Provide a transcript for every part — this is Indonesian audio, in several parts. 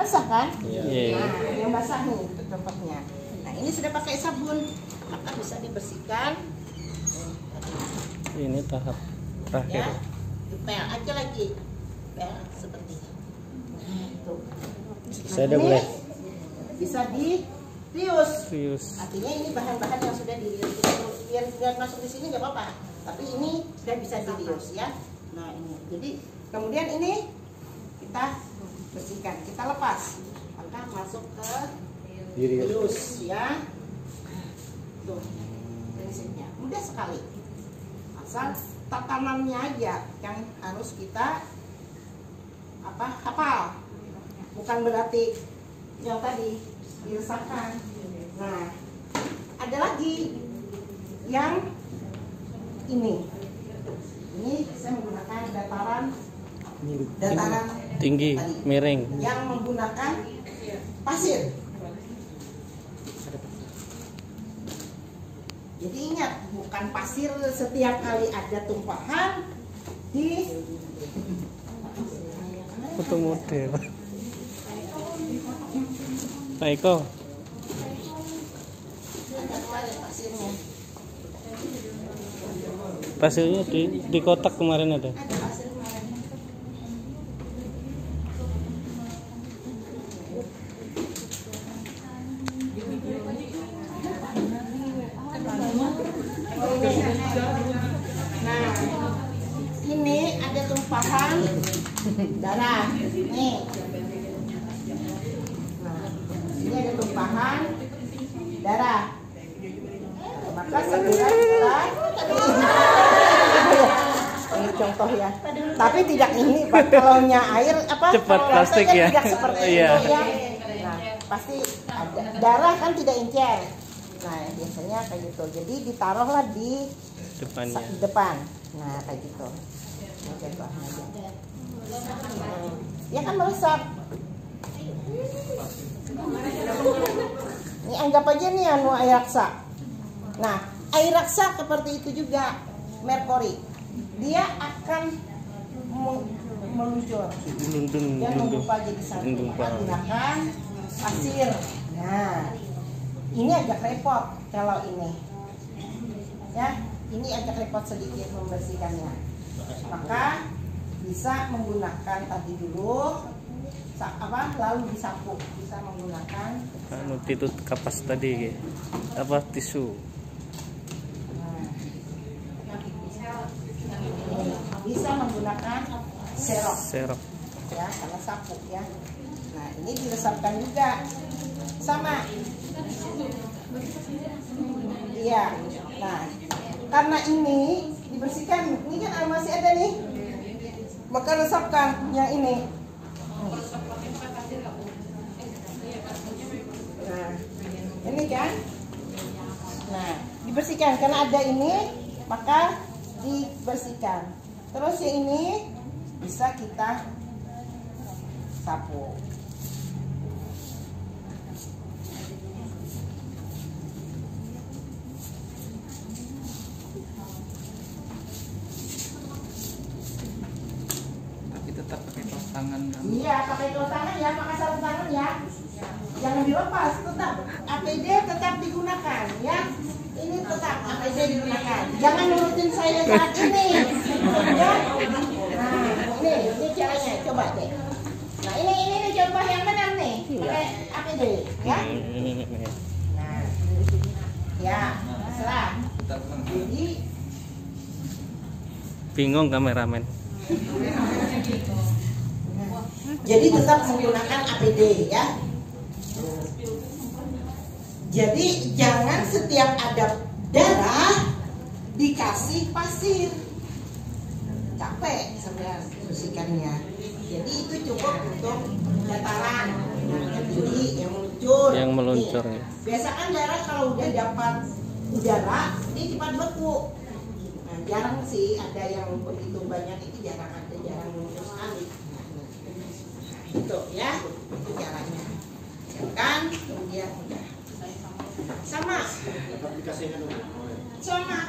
Basah kan? Iya. Nah, yang basah nih tempatnya. Nah, ini sudah pakai sabun, maka bisa dibersihkan. Ini tahap terakhir. Ya, dipel aja lagi. Pel seperti ini. Nah, itu. Saya udah boleh. Bisa dirius. Artinya ini bahan-bahan yang sudah dirius. Biar masuk di sini nggak apa-apa. Tapi ini sudah bisa dirius ya. Nah, ini. Jadi kemudian ini kita bersihkan, kita lepas, maka masuk ke dirius ya. Tuh, prinsipnya mudah sekali. Asal tatanannya aja yang harus kita hafal. Bukan berarti yang tadi diresapkan. Nah, ada lagi yang ini saya menggunakan dataran tinggi, tadi, miring, yang menggunakan pasir. Jadi ingat, bukan pasir setiap kali ada tumpahan di foto model. Pak Eko, pasirnya. pasirnya di kotak kemarin ada. Ada pasir kemarin. Nah, ini ada tumpahan darah. Nih. Nah, ini ada tumpahan darah. Maka segera kita ini contoh ya. Tapi tidak ini Pak, kalau air Cepat plastik ya. Tidak seperti Iya. itu ya. Nah, pasti ada darah kan tidak encer. Nah, biasanya kayak gitu. Jadi ditaruhlah di Depannya. depan. Nah, kayak gitu. Ini contohnya aja. Ya kan meresap. Ini anggap aja nih air raksa. Nah, air raksa seperti itu juga merkuri. Dia akan meluncur dan membuka jadi satu. Gunakan pasir. Nah, ini agak repot kalau ini. Ya, ini agak repot sedikit membersihkannya. Maka bisa menggunakan tadi dulu lalu disapu. Bisa menggunakan Tutup kapas tadi, tisu. Bisa menggunakan serok ya, karena sapu ya. Nah, ini diresapkan juga sama iya. Nah, karena ini dibersihkan, ini kan masih ada nih, maka resapkan yang ini. Nah, ini kan, nah dibersihkan karena ada ini, maka dibersihkan. Terus yang ini bisa kita sapu. Tapi tetap pakai kaos tangan kan? Iya, pakai kaos tangan ya, pakai sarung tangan ya. Jangan dilepas, tetap APD tetap digunakan ya. Ini tetap APD digunakan. Jangan nurutin saya saat ini. Ya. Nah, ini caranya, coba deh. Nah, ini contoh yang benar nih, pakai APD ya. Nah, ya, serah. Jadi Bingung kameramen. Jadi tetap menggunakan APD ya. Jadi jangan setiap ada darah dikasih pasir. Capek sebenarnya bersihkannya. Jadi itu cukup untuk dataran yang tinggi yang meluncur. Yang meluncur. Nih, biasa kan darah kalau udah dapat udara dia cepat beku. Nah, jarang sih ada yang begitu banyak, itu jarang ada, jarang muncul sekali. Itu ya, itu caranya. Kan kemudian udah sama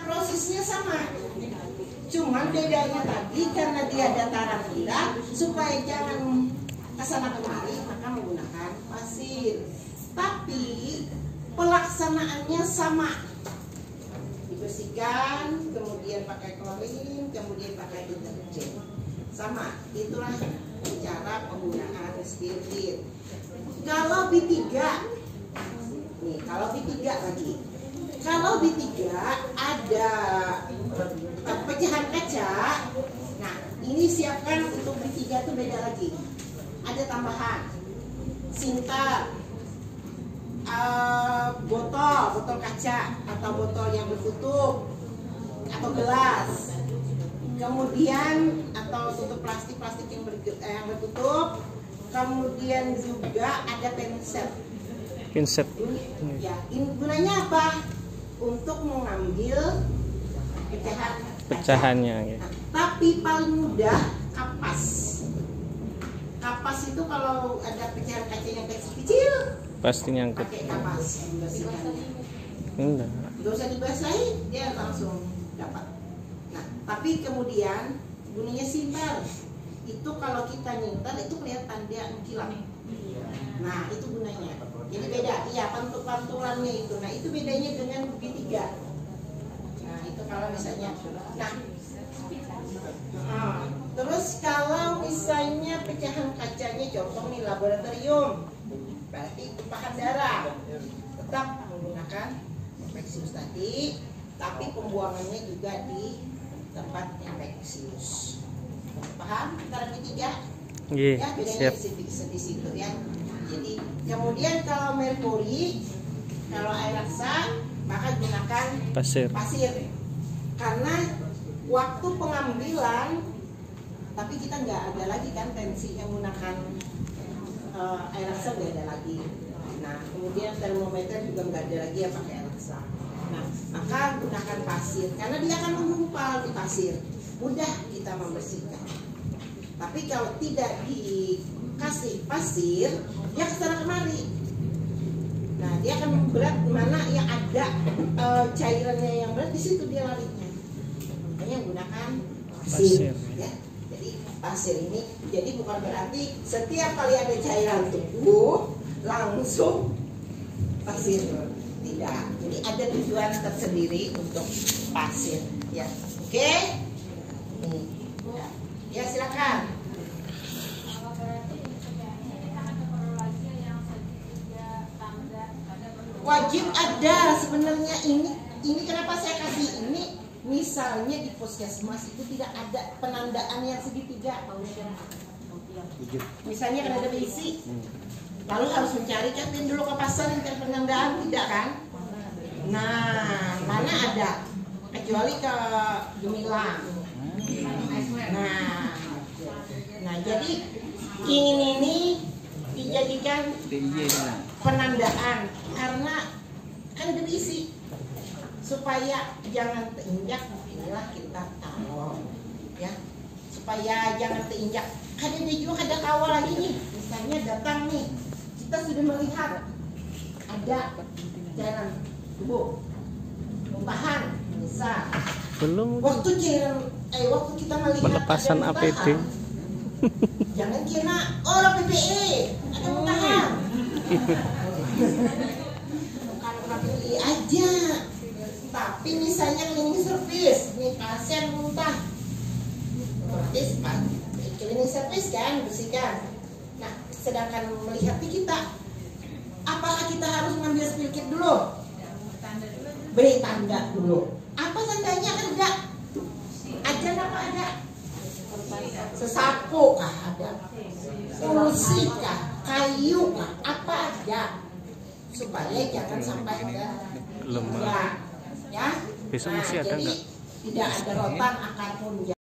prosesnya sama, cuman bedanya tadi karena dia dataran rendah, supaya jangan kesana kemari maka menggunakan pelaksanaannya sama. Dibersihkan, kemudian pakai klorin, kemudian pakai deterjen. Sama, itulah cara penggunaan spirit. Kalau B3, nih kalau B3 lagi. Kalau B3 ada pecahan kaca. Nah, ini siapkan untuk B3 itu beda lagi. Ada tambahan sintar, botol kaca atau botol yang bertutup atau gelas, kemudian atau tutup plastik yang bertutup, kemudian juga ada pinset. Ya, gunanya apa? Untuk mengambil pecahannya ya. Nah, tapi paling mudah kapas. Kapas itu kalau ada pecahan kaca yang kecil Pasti nyangkut. pakai kapas. Enggak. Gak usah dibasahin, dia langsung dapat. Nah, tapi kemudian gunanya sintar. Itu kalau kita nyintar itu kelihatan dia mengkilap. Nah, itu gunanya. Jadi beda, iya pantulannya itu. Nah, itu bedanya dengan B3. Nah, itu kalau misalnya. Terus kalau misalnya pecahan kacanya contoh nih laboratorium, berarti tumpahan darah, tetap menggunakan infeksius tadi, tapi pembuangannya juga di tempat infeksius. Paham antara B3? Iya, Ya, bedanya siap. di situ ya. Jadi kemudian kalau merkuri, kalau air raksa, maka gunakan Pasir. karena waktu pengambilan, tapi kita nggak ada lagi kan tensi yang menggunakan air raksa, nggak ada lagi. Nah, kemudian termometer juga nggak ada lagi yang pakai air raksa. Nah, maka gunakan pasir karena dia akan menggumpal di pasir, mudah kita membersihkan. Tapi kalau tidak dikasih pasir, dia kesana kemari. Nah, dia akan berat mana yang ada cairannya yang berat, di situ dia larinya. Makanya gunakan pasir. Ya. Jadi pasir ini, jadi bukan berarti setiap kali ada cairan tubuh langsung pasir. Tidak. Jadi ada tujuan tersendiri untuk pasir. Ya, oke. Ya, silakan. Wajib ada sebenarnya ini kenapa saya kasih ini? Misalnya di puskesmas itu tidak ada penandaan yang segitiga. Misalnya kan ada berisi, lalu harus mencari kan dulu ke pasar yang penandaan, tidak kan? Nah, mana ada? Kecuali ke Gemilang. Nah, jadi ini dijadikan penandaan karena kan ada berisi supaya jangan terinjak. Inilah kita tahu ya, supaya jangan terinjak. Ada dia juga ada kawal lagi nih, misalnya datang nih, kita sudah melihat ada cairan tubuh tumpahan, misal Belum. waktu kita melihat Pelepasan ada APD. muntahan, jangan kira orang PPE ada muntahan. Bukan PPE aja, tapi misalnya cleaning service, nih pasien muntah, otomatis cleaning service kan bersihkan. Nah, sedangkan melihat di kita, apakah kita harus mengambil spill kit dulu? Beri tanda dulu. Apa tandanya? Ada. Ajan apa ada? Sesapu kah ada? Pulsi kah? Kayu kah? Apa aja? Supaya jangan sampai ada Lemah. ya. Besok masih ada jadi nggak? tidak ada rotan akar pun.